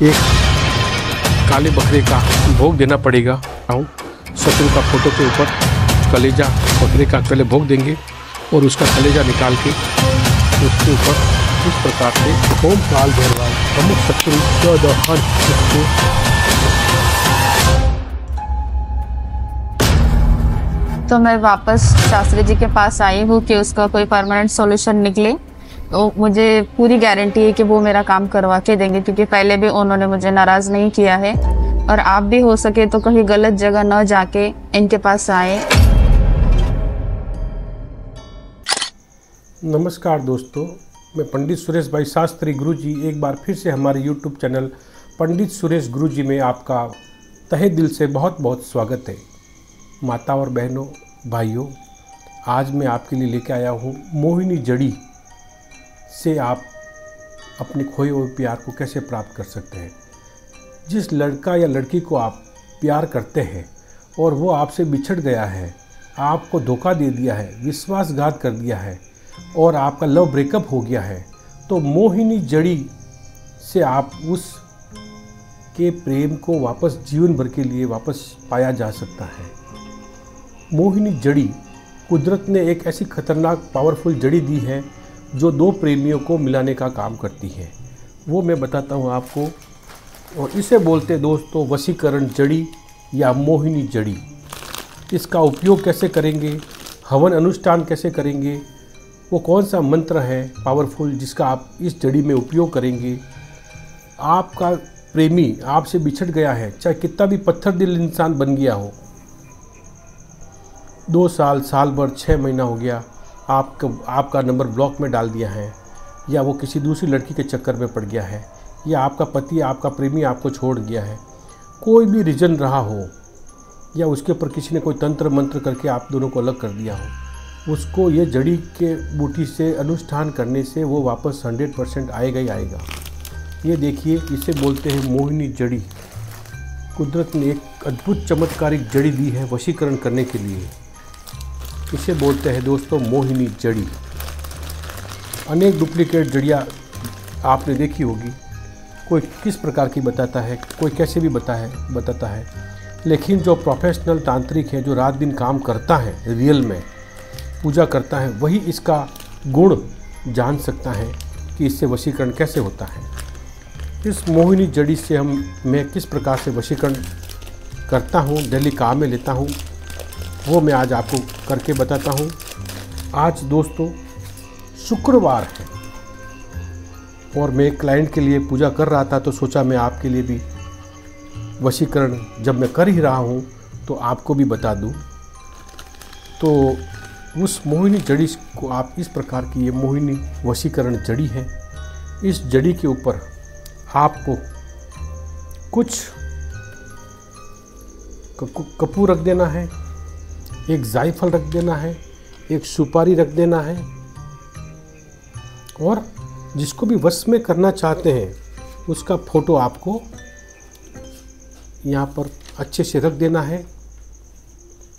एक काले बकरे का भोग देना पड़ेगा। शत्रु का फोटो के ऊपर कलेजा बकरे का पहले भोग देंगे और उसका कलेजा निकाल के उसके ऊपर इस प्रकार से ओम काल भैरवाय प्रमुख शत्रु तो मैं वापस शास्त्री जी के पास आई हूँ कि उसका कोई परमानेंट सॉल्यूशन निकले। तो मुझे पूरी गारंटी है कि वो मेरा काम करवा के देंगे, क्योंकि पहले भी उन्होंने मुझे नाराज नहीं किया है। और आप भी हो सके तो कहीं गलत जगह न जाके इनके पास आए। नमस्कार दोस्तों, मैं पंडित सुरेश भाई शास्त्री गुरुजी एक बार फिर से हमारे YouTube चैनल पंडित सुरेश गुरुजी में आपका तहे दिल से बहुत बहुत स्वागत है। माता और बहनों, भाइयों, आज मैं आपके लिए लेके आया हूँ मोहिनी जड़ी से आप अपने खोए हुए प्यार को कैसे प्राप्त कर सकते हैं। जिस लड़का या लड़की को आप प्यार करते हैं और वो आपसे बिछड़ गया है, आपको धोखा दे दिया है, विश्वासघात कर दिया है और आपका लव ब्रेकअप हो गया है, तो मोहिनी जड़ी से आप उस के प्रेम को वापस जीवन भर के लिए वापस पाया जा सकता है। मोहिनी जड़ी कुदरत ने एक ऐसी खतरनाक पावरफुल जड़ी दी है जो दो प्रेमियों को मिलाने का काम करती है। वो मैं बताता हूँ आपको। और इसे बोलते दोस्तों वशीकरण जड़ी या मोहिनी जड़ी। इसका उपयोग कैसे करेंगे, हवन अनुष्ठान कैसे करेंगे, वो कौन सा मंत्र है पावरफुल जिसका आप इस जड़ी में उपयोग करेंगे। आपका प्रेमी आपसे बिछड़ गया है, चाहे कितना भी पत्थर दिल इंसान बन गया हो, 2 साल, साल भर, 6 महीना हो गया, आपका नंबर ब्लॉक में डाल दिया है, या वो किसी दूसरी लड़की के चक्कर में पड़ गया है, या आपका पति आपका प्रेमी आपको छोड़ गया है, कोई भी रीज़न रहा हो, या उसके ऊपर किसी ने कोई तंत्र मंत्र करके आप दोनों को अलग कर दिया हो, उसको ये जड़ी के बूटी से अनुष्ठान करने से वो वापस 100% आएगा ही आएगा। ये देखिए, इसे बोलते हैं मोहिनी जड़ी। कुदरत ने एक अद्भुत चमत्कारिक जड़ी दी है वशीकरण करने के लिए। इसे बोलते हैं दोस्तों मोहिनी जड़ी। अनेक डुप्लीकेट जड़ियाँ आपने देखी होगी, कोई किस प्रकार की बताता है, कोई कैसे भी बताता है, लेकिन जो प्रोफेशनल तांत्रिक है, जो रात दिन काम करता है, रियल में पूजा करता है, वही इसका गुण जान सकता है कि इससे वशीकरण कैसे होता है। इस मोहिनी जड़ी से मैं किस प्रकार से वशीकरण करता हूँ, डेली काम में लेता हूँ, वो मैं आज आपको करके बताता हूँ। आज दोस्तों शुक्रवार है और मैं एक क्लाइंट के लिए पूजा कर रहा था, तो सोचा मैं आपके लिए भी वशीकरण जब मैं कर ही रहा हूँ तो आपको भी बता दूँ। तो उस मोहिनी जड़ी को आप इस प्रकार की, ये मोहिनी वशीकरण जड़ी है। इस जड़ी के ऊपर आपको कुछ कपूर रख देना है, एक जायफल रख देना है, एक सुपारी रख देना है, और जिसको भी वश में करना चाहते हैं उसका फोटो आपको यहाँ पर अच्छे से रख देना है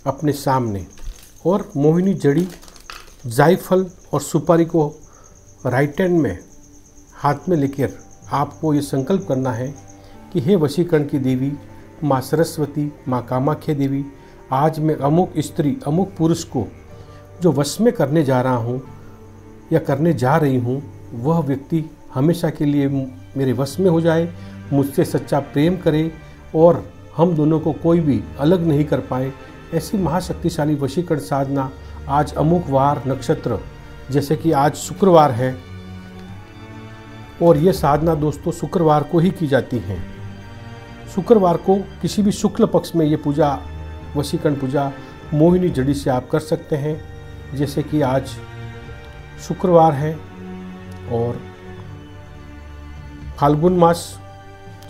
अपने सामने। और मोहिनी जड़ी, जायफल और सुपारी को राइट हैंड में हाथ में लेकर आपको ये संकल्प करना है कि हे वशीकरण की देवी माँ सरस्वती, माँ कामाख्या देवी, आज मैं अमुक स्त्री, अमुक पुरुष को जो वश में करने जा रहा हूँ या करने जा रही हूँ, वह व्यक्ति हमेशा के लिए मेरे वश में हो जाए, मुझसे सच्चा प्रेम करे और हम दोनों को कोई भी अलग नहीं कर पाए। ऐसी महाशक्तिशाली वशीकरण साधना आज अमुक वार नक्षत्र, जैसे कि आज शुक्रवार है, और ये साधना दोस्तों शुक्रवार को ही की जाती है। शुक्रवार को किसी भी शुक्ल पक्ष में ये पूजा, वशीकरण पूजा मोहिनी जड़ी से आप कर सकते हैं। जैसे कि आज शुक्रवार है और फाल्गुन मास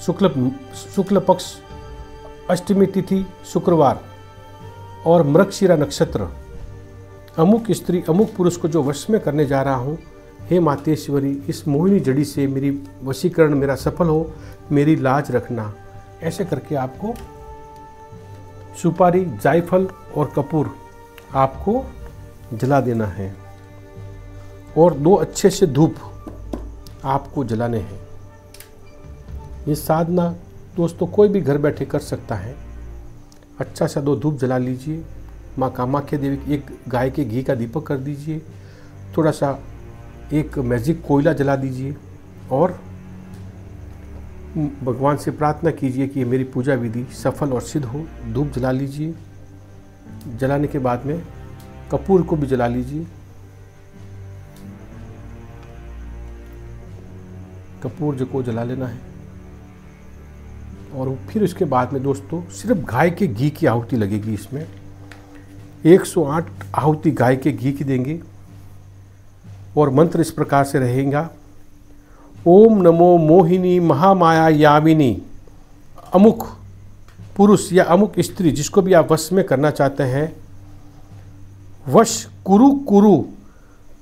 शुक्ल पक्ष अष्टमी तिथि शुक्रवार और मृगशिरा नक्षत्र, अमुक स्त्री अमुक पुरुष को जो वश में करने जा रहा हूँ, हे मातेश्वरी, इस मोहिनी जड़ी से मेरी वशीकरण मेरा सफल हो, मेरी लाज रखना। ऐसे करके आपको सुपारी, जायफल और कपूर आपको जला देना है और 2 अच्छे से धूप आपको जलाने हैं। ये साधना दोस्तों कोई भी घर बैठे कर सकता है। अच्छा सा 2 धूप जला लीजिए, माँ कामाख्या देवी की एक गाय के घी का दीपक कर दीजिए, थोड़ा सा एक मैजिक कोयला जला दीजिए और भगवान से प्रार्थना कीजिए कि मेरी पूजा विधि सफल और सिद्ध हो। धूप जला लीजिए, जलाने के बाद में कपूर को भी जला लीजिए। कपूर जो को जला लेना है और फिर उसके बाद में दोस्तों सिर्फ गाय के घी की आहुति लगेगी। इसमें 108 आहुति गाय के घी की देंगे और मंत्र इस प्रकार से रहेगा। ओम नमो मोहिनी महामाया यामिनी, अमुक पुरुष या अमुक स्त्री जिसको भी आप वश में करना चाहते हैं, वश कुरु कुरु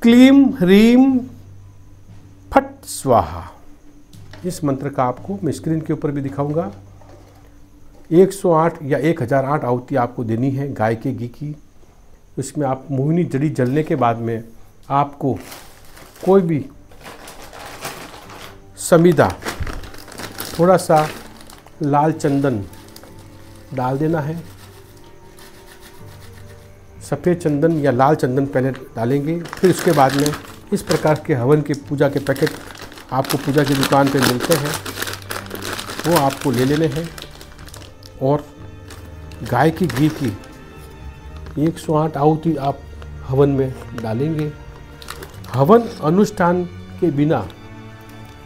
क्लीम ह्रीम फट स्वाहा। इस मंत्र का आपको मैं स्क्रीन के ऊपर भी दिखाऊंगा। 108 या 1008 आहुति आपको देनी है गाय के घी की। इसमें आप मोहिनी जड़ी जलने के बाद में आपको कोई भी समिधा, थोड़ा सा लाल चंदन डाल देना है। सफ़ेद चंदन या लाल चंदन पहले डालेंगे, फिर उसके बाद में इस प्रकार के हवन के पूजा के पैकेट आपको पूजा की दुकान पे मिलते हैं, वो आपको ले लेने हैं और गाय की घी की 108 आहुति आप हवन में डालेंगे। हवन अनुष्ठान के बिना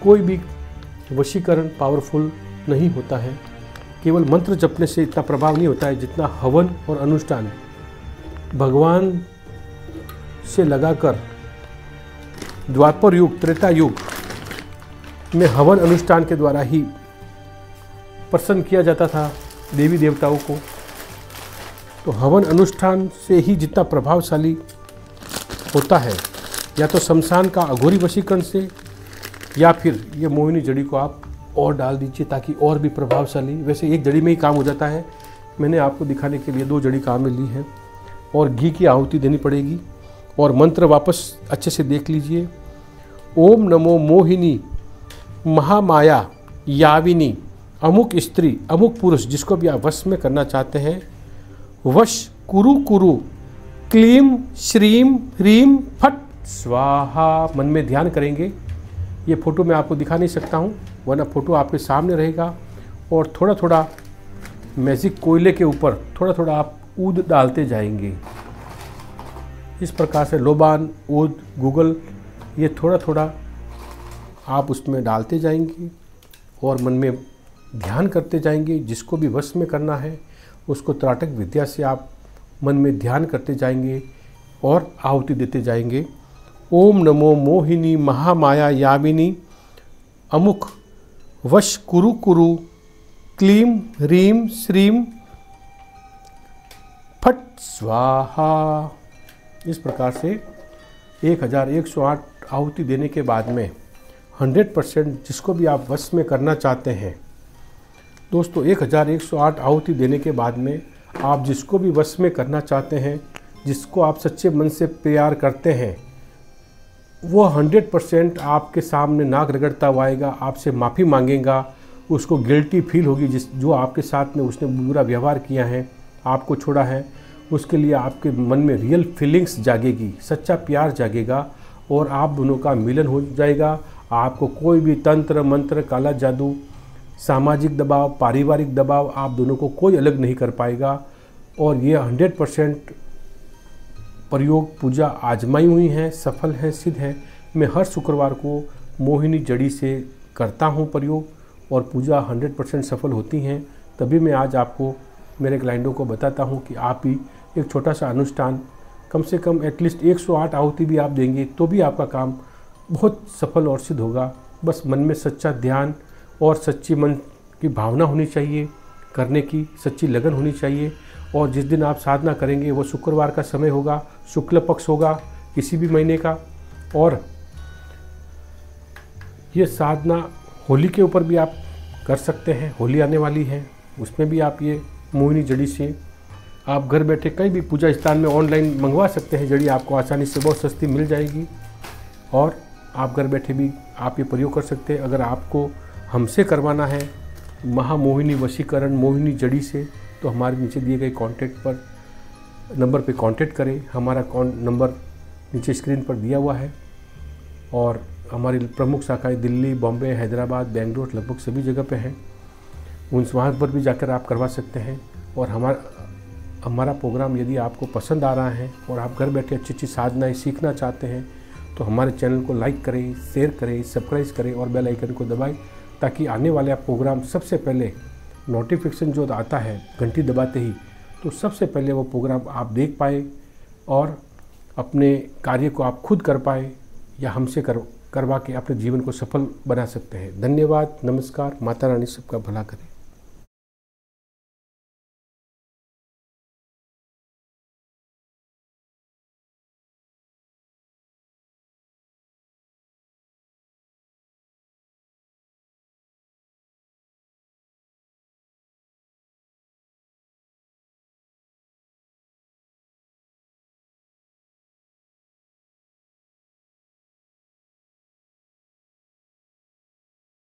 कोई भी वशीकरण पावरफुल नहीं होता है। केवल मंत्र जपने से इतना प्रभाव नहीं होता है जितना हवन और अनुष्ठान भगवान से लगाकर द्वापर युग त्रेता युग में हवन अनुष्ठान के द्वारा ही प्रसन्न किया जाता था देवी देवताओं को। तो हवन अनुष्ठान से ही जितना प्रभावशाली होता है, या तो शमशान का अघोरी वशीकरण से, या फिर ये मोहिनी जड़ी को आप और डाल दीजिए ताकि और भी प्रभावशाली। वैसे एक जड़ी में ही काम हो जाता है, मैंने आपको दिखाने के लिए 2 जड़ी काम में ली है। और घी की आहुति देनी पड़ेगी और मंत्र वापस अच्छे से देख लीजिए। ओम नमो मोहिनी महामाया याविनी, अमुक स्त्री अमुक पुरुष जिसको भी आप वश में करना चाहते हैं, वश कुरु कुरु क्लीम श्रीम ह्रीम फट स्वाहा। मन में ध्यान करेंगे। ये फ़ोटो मैं आपको दिखा नहीं सकता हूँ, वरना फ़ोटो आपके सामने रहेगा। और थोड़ा थोड़ा मैजिक कोयले के ऊपर थोड़ा थोड़ा आप ऊद डालते जाएंगे। इस प्रकार से लोबान, ऊद, गूगल, ये थोड़ा थोड़ा आप उसमें डालते जाएंगे और मन में ध्यान करते जाएंगे। जिसको भी वश में करना है उसको त्राटक विद्या से आप मन में ध्यान करते जाएंगे और आहुति देते जाएंगे। ओम नमो मोहिनी महामाया यामिनी, अमुक वश कुरु कुरु क्लीम ह्रीम श्रीम फट स्वाहा। इस प्रकार से 1108 आहुति देने के बाद में 100% जिसको भी आप वश में करना चाहते हैं दोस्तों, 1108 आहुति देने के बाद में आप जिसको भी वश में करना चाहते हैं, जिसको आप सच्चे मन से प्यार करते हैं, वो 100% आपके सामने नाक रगड़ता हुआ आएगा, आपसे माफ़ी मांगेगा। उसको गिल्टी फील होगी जो आपके साथ में उसने बुरा व्यवहार किया है, आपको छोड़ा है, उसके लिए आपके मन में रियल फीलिंग्स जागेगी, सच्चा प्यार जागेगा और आप दोनों का मिलन हो जाएगा। आपको कोई भी तंत्र मंत्र, काला जादू, सामाजिक दबाव, पारिवारिक दबाव आप दोनों को कोई अलग नहीं कर पाएगा। और ये 100% प्रयोग पूजा आजमाई हुई हैं, सफल है, सिद्ध है। मैं हर शुक्रवार को मोहिनी जड़ी से करता हूँ प्रयोग और पूजा 100% सफल होती हैं। तभी मैं आज आपको मेरे क्लाइंटों को बताता हूँ कि आप भी एक छोटा सा अनुष्ठान, कम से कम एटलीस्ट 108 आहुति भी आप देंगे तो भी आपका काम बहुत सफल और सिद्ध होगा। बस मन में सच्चा ध्यान और सच्ची मन की भावना होनी चाहिए, करने की सच्ची लगन होनी चाहिए। और जिस दिन आप साधना करेंगे वो शुक्रवार का समय होगा, शुक्ल पक्ष होगा किसी भी महीने का। और ये साधना होली के ऊपर भी आप कर सकते हैं, होली आने वाली है, उसमें भी आप ये मोहिनी जड़ी से आप घर बैठे कहीं भी पूजा स्थान में ऑनलाइन मंगवा सकते हैं। जड़ी आपको आसानी से बहुत सस्ती मिल जाएगी और आप घर बैठे भी आप ये प्रयोग कर सकते हैं। अगर आपको हमसे करवाना है महामोहिनी वशीकरण मोहिनी जड़ी से, तो हमारे नीचे दिए गए नंबर पे कांटेक्ट करें। हमारा नंबर नीचे स्क्रीन पर दिया हुआ है और हमारी प्रमुख शाखाएं दिल्ली, बॉम्बे, हैदराबाद, बेंगलोर लगभग सभी जगह पे हैं। वहाँ पर भी जाकर आप करवा सकते हैं। और हमारा प्रोग्राम यदि आपको पसंद आ रहा है और आप घर बैठे अच्छी अच्छी साधनाएँ सीखना चाहते हैं तो हमारे चैनल को लाइक करें, शेयर करें, सब्सक्राइब करें और बेल आइकन को दबाएं, ताकि आने वाले प्रोग्राम सबसे पहले नोटिफिकेशन जो आता है घंटी दबाते ही, तो सबसे पहले वो प्रोग्राम आप देख पाए और अपने कार्य को आप खुद कर पाए या हमसे करवा के अपने जीवन को सफल बना सकते हैं। धन्यवाद, नमस्कार, माता रानी सबका भला करे।